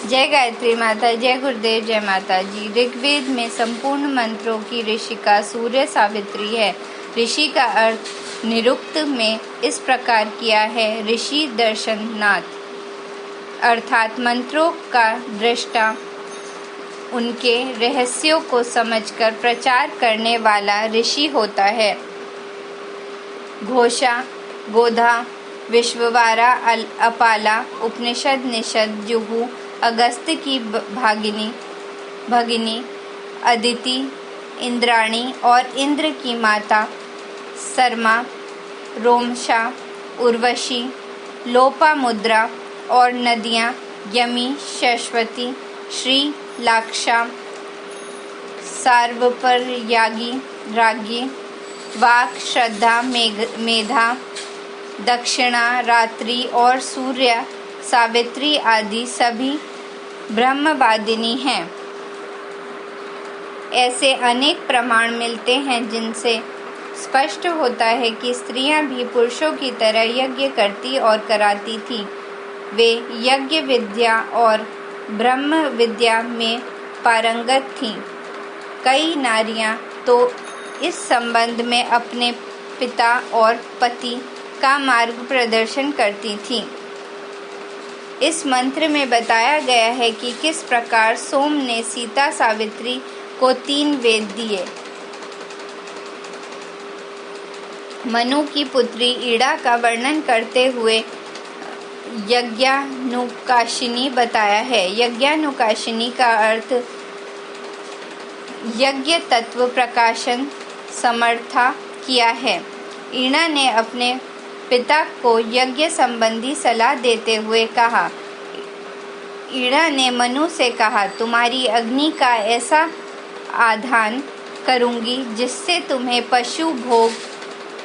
जय गायत्री माता, जय गुरुदेव, जय माता जी। ऋग्वेद में संपूर्ण मंत्रों की ऋषिका सूर्य सावित्री है। ऋषि का अर्थ निरुक्त में इस प्रकार किया है, ऋषि दर्शननाथ, अर्थात मंत्रों का दृष्टा, उनके रहस्यों को समझकर प्रचार करने वाला ऋषि होता है। घोषा, गोधा, विश्ववारा, अपाला, उपनिषद, निषद, जुहू, अगस्त्य की भगिनी अदिति, इंद्राणी और इंद्र की माता सरमा, रोमशा, उर्वशी, लोपामुद्रा और नदियाँ यमी, सरस्वती, श्री, लाक्षा, सार्वपर्यागी, राज्ञी, वाक, श्रद्धा, मेधा, दक्षिणा, रात्रि और सूर्य सावित्री आदि सभी ब्रह्मवादिनी हैं। ऐसे अनेक प्रमाण मिलते हैं जिनसे स्पष्ट होता है कि स्त्रियां भी पुरुषों की तरह यज्ञ करती और कराती थीं। वे यज्ञ विद्या और ब्रह्म विद्या में पारंगत थीं। कई नारियां तो इस संबंध में अपने पिता और पति का मार्ग प्रदर्शन करती थीं। इस मंत्र में बताया गया है कि किस प्रकार सोम ने सीता सावित्री को 3 वेद दिए। मनु की पुत्री ईड़ा का वर्णन करते हुए यज्ञानुकाशिनी बताया है। यज्ञानुकाशिनी का अर्थ यज्ञ तत्व प्रकाशन समर्था किया है। ईड़ा ने अपने पिता को यज्ञ संबंधी सलाह देते हुए कहा। ईड़ा ने मनु से कहा, तुम्हारी अग्नि का ऐसा आधान करूंगी जिससे तुम्हें पशु भोग,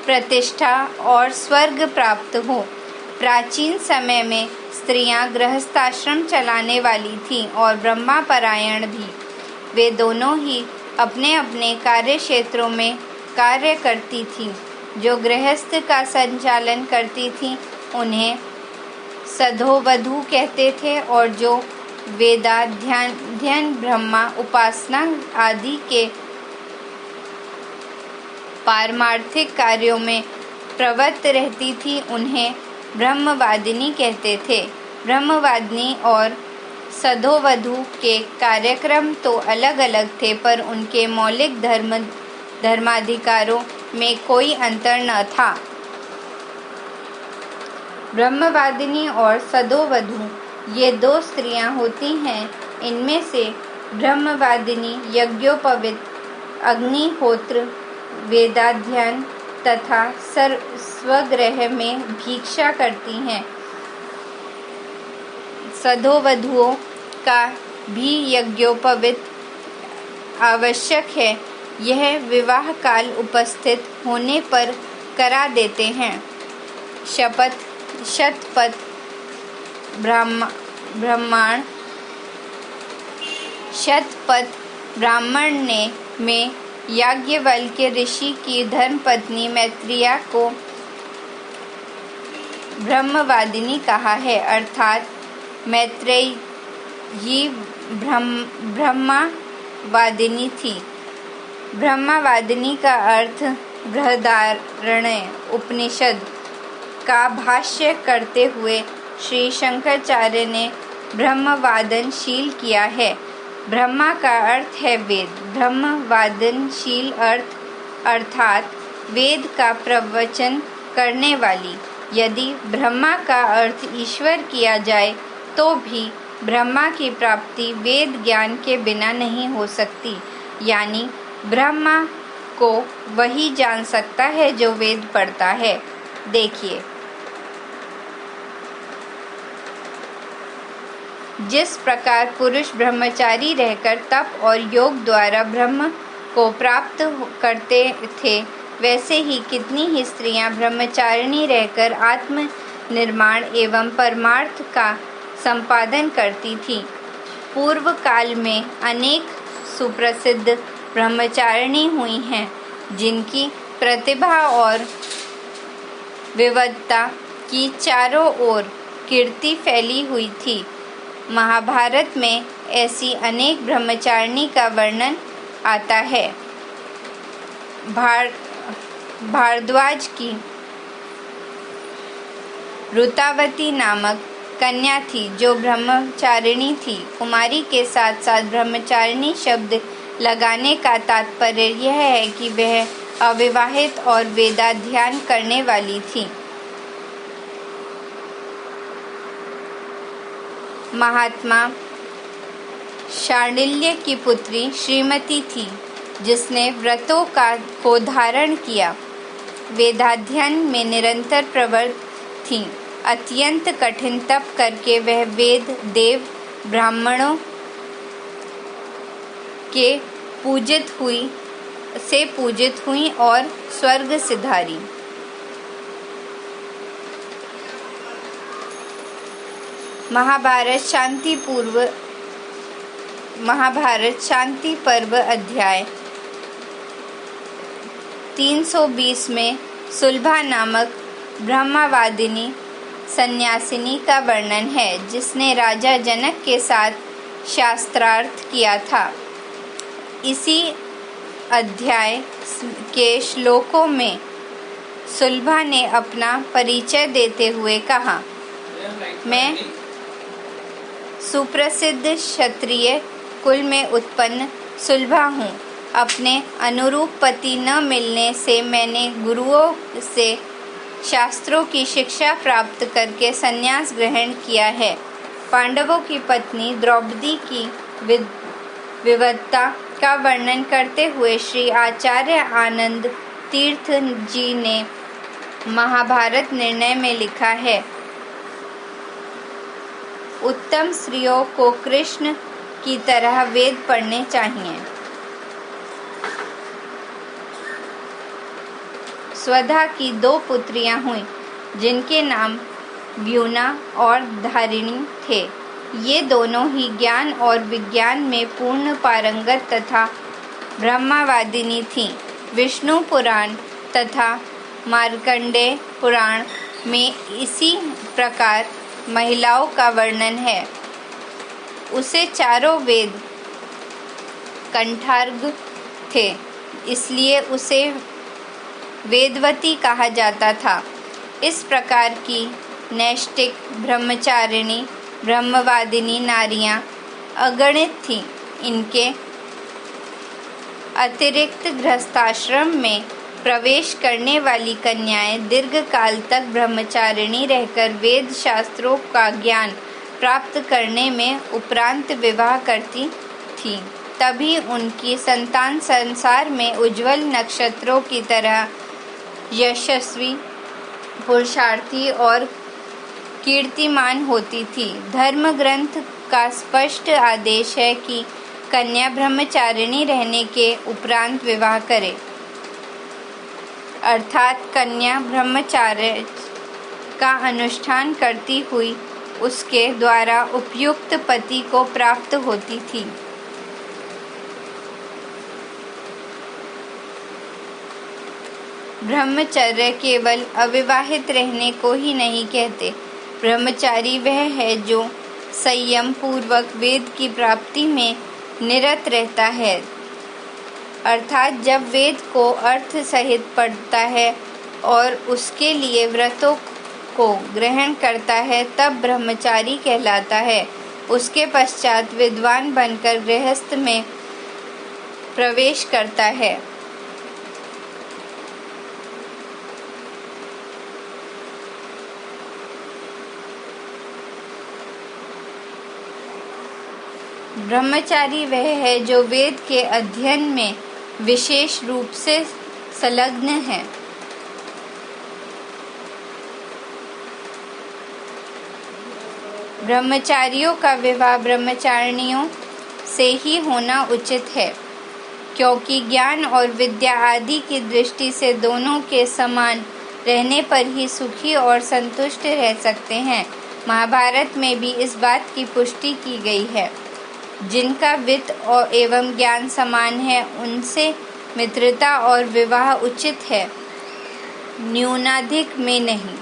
प्रतिष्ठा और स्वर्ग प्राप्त हो। प्राचीन समय में स्त्रियां गृहस्थाश्रम चलाने वाली थीं और ब्रह्मा परायण भी। वे दोनों ही अपने अपने कार्य क्षेत्रों में कार्य करती थीं। जो गृहस्थ का संचालन करती थीं उन्हें सधोवधू कहते थे और जो वेदाध्ययन, ब्रह्मा उपासना आदि के पारमार्थिक कार्यों में प्रवृत्त रहती थी उन्हें ब्रह्मवादिनी कहते थे। ब्रह्मवादिनी और सधोवधू के कार्यक्रम तो अलग अलग थे, पर उनके मौलिक धर्माधिकारों में कोई अंतर न था। ब्रह्मवादिनी और सधोवधू ये 2 स्त्रियां होती हैं। इनमें से ब्रह्मवादिनी यज्ञोपवीत, अग्निहोत्र, वेदाध्ययन तथा स्वगृह में भिक्षा करती हैं। सधोवधुओं का भी यज्ञोपवीत आवश्यक है। यह विवाह काल उपस्थित होने पर करा देते हैं। शतपथ ब्राह्मण में याज्ञवल्क्य ऋषि की धर्मपत्नी मैत्रेयी को ब्रह्मवादिनी कहा है, अर्थात मैत्रेयी ब्रह्मवादिनी थी। ब्रह्मवादिनी का अर्थ बृहदारण्यक उपनिषद का भाष्य करते हुए श्री शंकराचार्य ने ब्रह्मवादनशील किया है। ब्रह्मा का अर्थ है वेद। ब्रह्मवादनशील अर्थात वेद का प्रवचन करने वाली। यदि ब्रह्मा का अर्थ ईश्वर किया जाए तो भी ब्रह्मा की प्राप्ति वेद ज्ञान के बिना नहीं हो सकती। यानी ब्रह्मा को वही जान सकता है जो वेद पढ़ता है। देखिए, जिस प्रकार पुरुष ब्रह्मचारी रहकर तप और योग द्वारा ब्रह्म को प्राप्त करते थे, वैसे ही कितनी ही स्त्रियां ब्रह्मचारिणी रहकर आत्म निर्माण एवं परमार्थ का संपादन करती थीं। पूर्व काल में अनेक सुप्रसिद्ध ब्रह्मचारिणी हुई हैं, जिनकी प्रतिभा और विविधता की चारों ओर कीर्ति फैली हुई थी। महाभारत में ऐसी अनेक ब्रह्मचारिणी का वर्णन आता है। भारद्वाज की ऋतावती नामक कन्या थी जो ब्रह्मचारिणी थी। कुमारी के साथ साथ ब्रह्मचारिणी शब्द लगाने का तात्पर्य यह है कि वह अविवाहित और वेदाध्ययन करने वाली थी। महात्मा शांडिल्य की पुत्री श्रीमती थी जिसने व्रतों को धारण किया, वेदाध्ययन में निरंतर प्रवृत्त थी। अत्यंत कठिन तप करके वह वेद, देव, ब्राह्मणों के पूजित हुई और स्वर्ग सिधारी। महाभारत शांति पर्व अध्याय 320 में सुलभा नामक ब्रह्मवादिनी सन्यासिनी का वर्णन है जिसने राजा जनक के साथ शास्त्रार्थ किया था। इसी अध्याय के श्लोकों में सुलभा ने अपना परिचय देते हुए कहा, मैं सुप्रसिद्ध क्षत्रिय कुल में उत्पन्न सुलभा हूँ। अपने अनुरूप पति न मिलने से मैंने गुरुओं से शास्त्रों की शिक्षा प्राप्त करके संन्यास ग्रहण किया है। पांडवों की पत्नी द्रौपदी की विविधता का वर्णन करते हुए श्री आचार्य आनंद तीर्थ जी ने महाभारत निर्णय में लिखा है, उत्तम स्त्रियों को कृष्ण की तरह वेद पढ़ने चाहिए। स्वधा की 2 पुत्रियां हुईं जिनके नाम व्यूना और धारिणी थे। ये दोनों ही ज्ञान और विज्ञान में पूर्ण पारंगत तथा ब्रह्मवादिनी थीं। विष्णु पुराण तथा मार्कंडेय पुराण में इसी प्रकार महिलाओं का वर्णन है। उसे चारों वेद कंठार्घ थे, इसलिए उसे वेदवती कहा जाता था। इस प्रकार की नैष्ठिक ब्रह्मचारिणी ब्रह्मवादिनी नारियां अगणित थीं। इनके अतिरिक्त गृहस्थाश्रम में प्रवेश करने वाली कन्याएं दीर्घ काल तक ब्रह्मचारिणी रहकर वेद शास्त्रों का ज्ञान प्राप्त करने में उपरांत विवाह करती थीं। तभी उनकी संतान संसार में उज्ज्वल नक्षत्रों की तरह यशस्वी, पुरुषार्थी और कीर्तिमान होती थी। धर्म ग्रंथ का स्पष्ट आदेश है कि कन्या ब्रह्मचारिणी रहने के उपरांत विवाह करे, अर्थात कन्या ब्रह्मचर्य का अनुष्ठान करती हुई उसके द्वारा उपयुक्त पति को प्राप्त होती थी। ब्रह्मचर्य केवल अविवाहित रहने को ही नहीं कहते। ब्रह्मचारी वह है जो संयम पूर्वक वेद की प्राप्ति में निरत रहता है, अर्थात जब वेद को अर्थ सहित पढ़ता है और उसके लिए व्रतों को ग्रहण करता है तब ब्रह्मचारी कहलाता है। उसके पश्चात विद्वान बनकर गृहस्थ में प्रवेश करता है। ब्रह्मचारी वह है जो वेद के अध्ययन में विशेष रूप से संलग्न है। ब्रह्मचारियों का विवाह ब्रह्मचारिणियों से ही होना उचित है, क्योंकि ज्ञान और विद्या आदि की दृष्टि से दोनों के समान रहने पर ही सुखी और संतुष्ट रह सकते हैं। महाभारत में भी इस बात की पुष्टि की गई है। जिनका वित्त और एवं ज्ञान समान है उनसे मित्रता और विवाह उचित है, न्यूनाधिक में नहीं।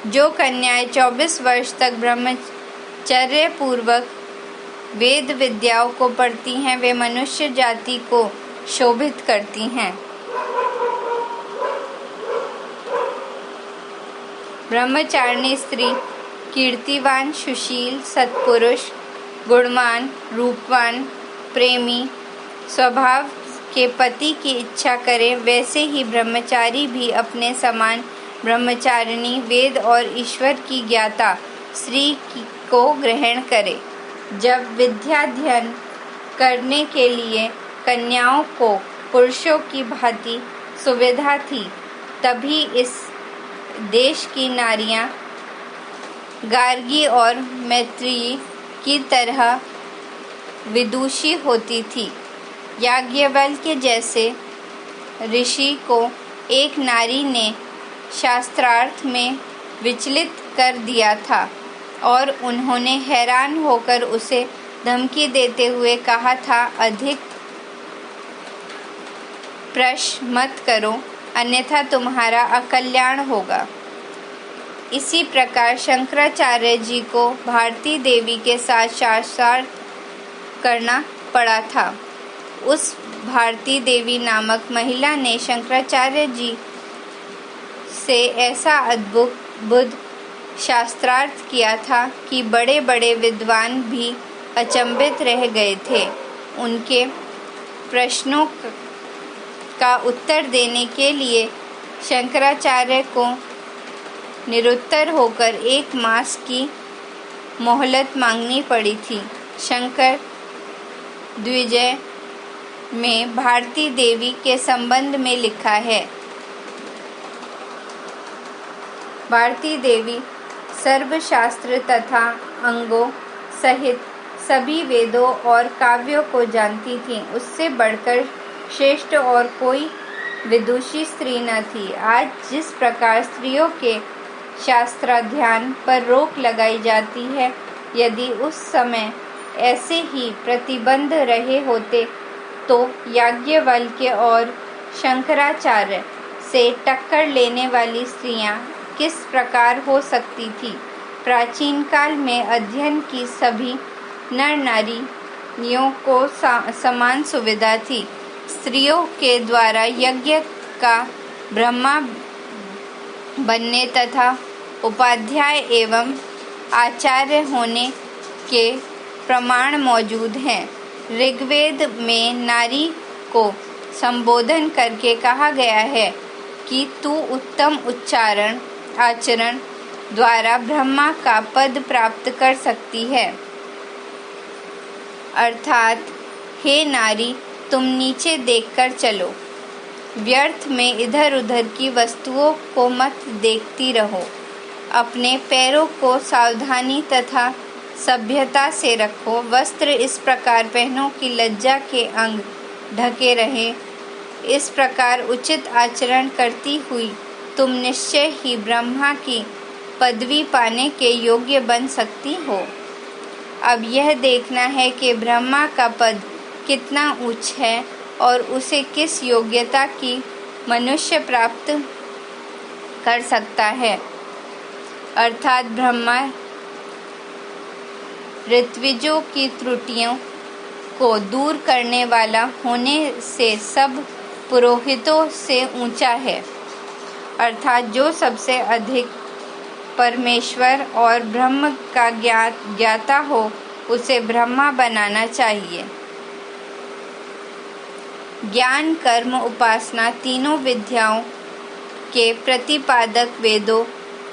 जो कन्याएं 24 वर्ष तक ब्रह्मचर्य पूर्वक वेद विद्याओं को पढ़ती हैं, वे मनुष्य जाति को शोभित करती हैं। ब्रह्मचारिणी स्त्री कीर्तिवान, सुशील, सत्पुरुष, गुणवान, रूपवान, प्रेमी स्वभाव के पति की इच्छा करे, वैसे ही ब्रह्मचारी भी अपने समान ब्रह्मचारिणी, वेद और ईश्वर की ज्ञाता स्त्री को ग्रहण करे। जब विद्याध्ययन करने के लिए कन्याओं को पुरुषों की भांति सुविधा थी, तभी इस देश की नारियां गार्गी और मैत्रेयी की तरह विदुषी होती थी। याज्ञवल्क्य जैसे ऋषि को एक नारी ने शास्त्रार्थ में विचलित कर दिया था और उन्होंने हैरान होकर उसे धमकी देते हुए कहा था, अधिक प्रश्न मत करो, अन्यथा तुम्हारा अकल्याण होगा। इसी प्रकार शंकराचार्य जी को भारती देवी के साथ शास्त्रार्थ करना पड़ा था। उस भारती देवी नामक महिला ने शंकराचार्य जी से ऐसा अद्भुत शास्त्रार्थ किया था कि बड़े बड़े विद्वान भी अचंभित रह गए थे। उनके प्रश्नों का उत्तर देने के लिए शंकराचार्य को निरुत्तर होकर 1 मास की मोहलत मांगनी पड़ी थी। शंकर द्विजय में भारती देवी के संबंध में लिखा है, भारती देवी सर्वशास्त्र तथा अंगों सहित सभी वेदों और काव्यों को जानती थीं। उससे बढ़कर श्रेष्ठ और कोई विदुषी स्त्री न थी। आज जिस प्रकार स्त्रियों के शास्त्राध्ययन पर रोक लगाई जाती है, यदि उस समय ऐसे ही प्रतिबंध रहे होते तो याज्ञवल्क्य और शंकराचार्य से टक्कर लेने वाली स्त्रियां किस प्रकार हो सकती थी। प्राचीन काल में अध्ययन की सभी नर नारियों को समान सुविधा थी। स्त्रियों के द्वारा यज्ञ का ब्रह्मा बनने तथा उपाध्याय एवं आचार्य होने के प्रमाण मौजूद हैं। ऋग्वेद में नारी को संबोधन करके कहा गया है कि तू उत्तम उच्चारण आचरण द्वारा ब्रह्मा का पद प्राप्त कर सकती है। अर्थात हे नारी, तुम नीचे देखकर चलो, व्यर्थ में इधर उधर की वस्तुओं को मत देखती रहो, अपने पैरों को सावधानी तथा सभ्यता से रखो, वस्त्र इस प्रकार पहनो कि लज्जा के अंग ढके रहें। इस प्रकार उचित आचरण करती हुई तुम निश्चय ही ब्रह्मा की पदवी पाने के योग्य बन सकती हो। अब यह देखना है कि ब्रह्मा का पद कितना ऊंच है और उसे किस योग्यता की मनुष्य प्राप्त कर सकता है। अर्थात ब्रह्मा ऋत्विजों की त्रुटियों को दूर करने वाला होने से सब पुरोहितों से ऊंचा है। अर्थात जो सबसे अधिक परमेश्वर और ब्रह्म का ज्ञाता हो, उसे ब्रह्मा बनाना चाहिए। ज्ञान, कर्म, उपासना तीनों विद्याओं के प्रतिपादक वेदों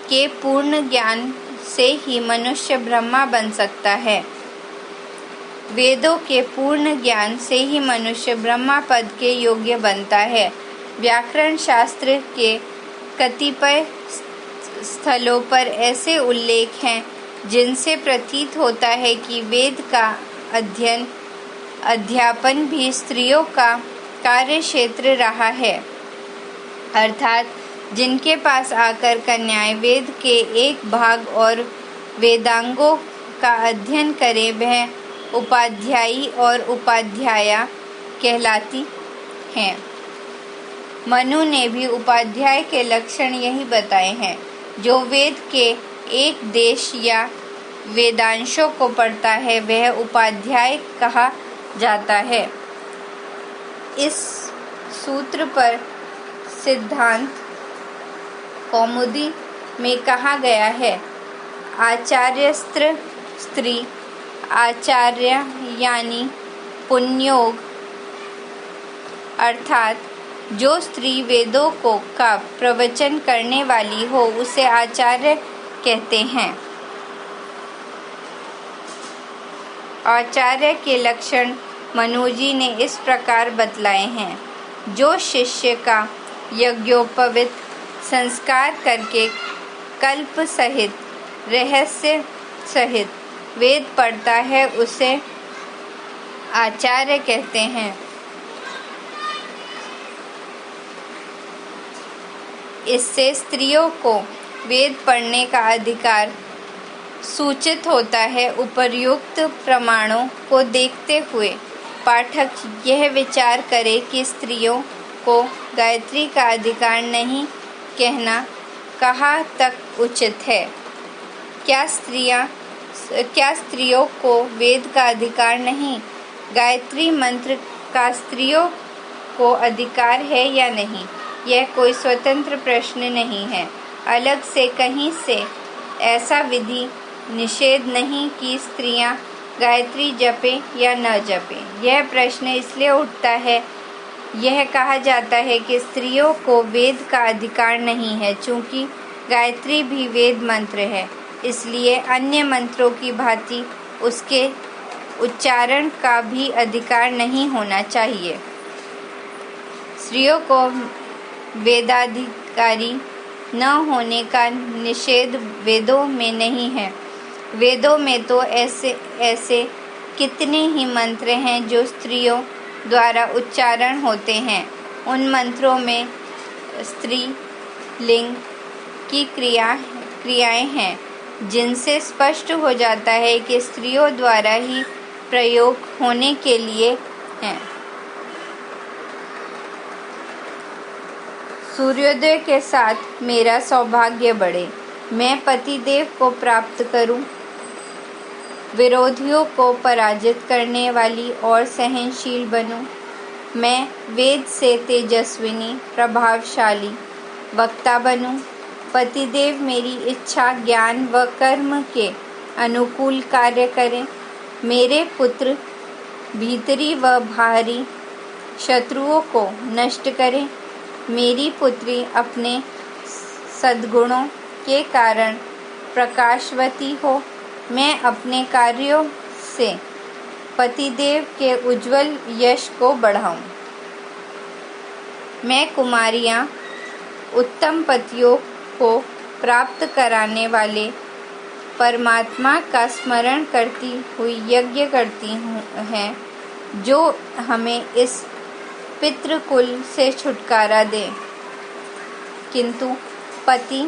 के पूर्ण ज्ञान से ही मनुष्य ब्रह्मा बन सकता है। वेदों के पूर्ण ज्ञान से ही मनुष्य ब्रह्मा पद के योग्य बनता है। व्याकरण शास्त्र के कतिपय स्थलों पर ऐसे उल्लेख हैं जिनसे प्रतीत होता है कि वेद का अध्ययन अध्यापन भी स्त्रियों का कार्य क्षेत्र रहा है। अर्थात जिनके पास आकर कन्याएं वेद के एक भाग और वेदांगों का अध्ययन करें, वह उपाध्यायी और उपाध्याया कहलाती हैं। मनु ने भी उपाध्याय के लक्षण यही बताए हैं। जो वेद के एक देश या वेदांशों को पढ़ता है वह उपाध्याय कहा जाता है। इस सूत्र पर सिद्धांत कौमुदी में कहा गया है, आचार्यस्त्र स्त्री आचार्य यानी पुण्योग, अर्थात जो स्त्री वेदों का प्रवचन करने वाली हो उसे आचार्य कहते हैं। आचार्य के लक्षण मनोजी ने इस प्रकार बतलाए हैं, जो शिष्य का यज्ञोपवीत संस्कार करके कल्प सहित रहस्य सहित वेद पढ़ता है उसे आचार्य कहते हैं। इससे स्त्रियों को वेद पढ़ने का अधिकार सूचित होता है। उपर्युक्त प्रमाणों को देखते हुए पाठक यह विचार करे कि स्त्रियों को गायत्री का अधिकार नहीं कहना कहाँ तक उचित है। क्या स्त्रियों को वेद का अधिकार नहीं? गायत्री मंत्र का स्त्रियों को अधिकार है या नहीं, यह कोई स्वतंत्र प्रश्न नहीं है। अलग से कहीं से ऐसा विधि निषेध नहीं कि स्त्रियां गायत्री जपें या न जपें। यह प्रश्न इसलिए उठता है, यह कहा जाता है कि स्त्रियों को वेद का अधिकार नहीं है। चूँकि गायत्री भी वेद मंत्र है, इसलिए अन्य मंत्रों की भांति उसके उच्चारण का भी अधिकार नहीं होना चाहिए। स्त्रियों को वेदाधिकारी न होने का निषेध वेदों में नहीं है। वेदों में तो ऐसे कितने ही मंत्र हैं जो स्त्रियों द्वारा उच्चारण होते हैं। उन मंत्रों में स्त्री लिंग की क्रियाएं हैं, जिनसे स्पष्ट हो जाता है कि स्त्रियों द्वारा ही प्रयोग होने के लिए हैं। सूर्योदय के साथ मेरा सौभाग्य बढ़े, मैं पतिदेव को प्राप्त करूं, विरोधियों को पराजित करने वाली और सहनशील बनूं, मैं वेद से तेजस्विनी प्रभावशाली वक्ता बनूं, पतिदेव मेरी इच्छा ज्ञान व कर्म के अनुकूल कार्य करें, मेरे पुत्र भीतरी व बाहरी शत्रुओं को नष्ट करें, मेरी पुत्री अपने सद्गुणों के कारण प्रकाशवती हो, मैं अपने कार्यों से पतिदेव के उज्जवल यश को बढ़ाऊं, मैं कुमारियां उत्तम पतियों को प्राप्त कराने वाले परमात्मा का स्मरण करती हुई यज्ञ करती हैं, जो हमें इस पितृकुल से छुटकारा दे, किंतु पति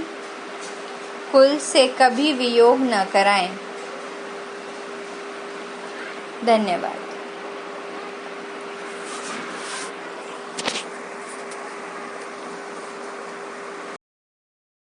कुल से कभी वियोग न कराएं। धन्यवाद।